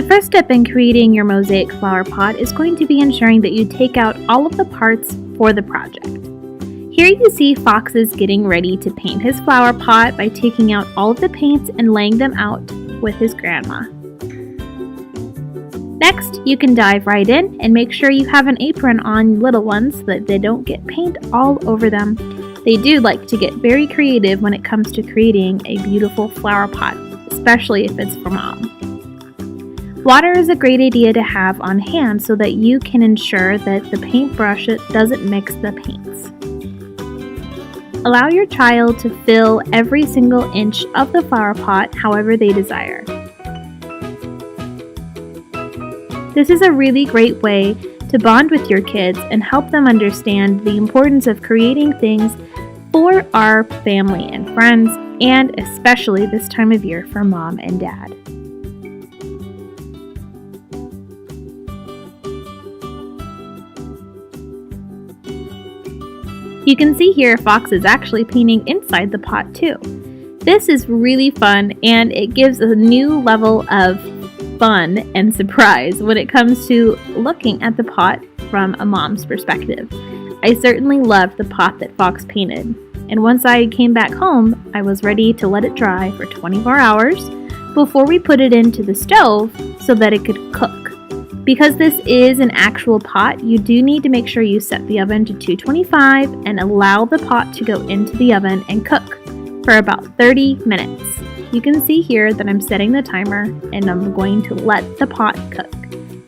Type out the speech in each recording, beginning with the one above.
The first step in creating your mosaic flower pot is going to be ensuring that you take out all of the parts for the project. Here you see Fox is getting ready to paint his flower pot by taking out all of the paints and laying them out with his grandma. Next, you can dive right in and make sure you have an apron on little ones so that they don't get paint all over them. They do like to get very creative when it comes to creating a beautiful flower pot, especially if it's for mom. Water is a great idea to have on hand so that you can ensure that the paintbrush doesn't mix the paints. Allow your child to fill every single inch of the flower pot however they desire. This is a really great way to bond with your kids and help them understand the importance of creating things for our family and friends, and especially this time of year for mom and dad. You can see here Fox is actually painting inside the pot too. This is really fun and it gives a new level of fun and surprise when it comes to looking at the pot from a mom's perspective. I certainly loved the pot that Fox painted, and once I came back home, I was ready to let it dry for 24 hours before we put it into the stove so that it could cook. Because this is an actual pot, you do need to make sure you set the oven to 225 and allow the pot to go into the oven and cook for about 30 minutes. You can see here that I'm setting the timer and I'm going to let the pot cook.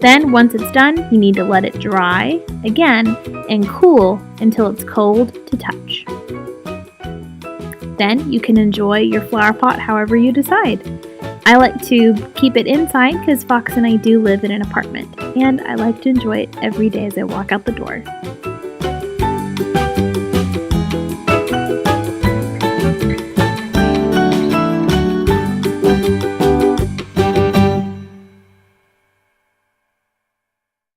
Then once it's done, you need to let it dry again and cool until it's cold to touch. Then you can enjoy your flower pot however you decide. I like to keep it inside because Fox and I do live in an apartment, and I like to enjoy it every day as I walk out the door.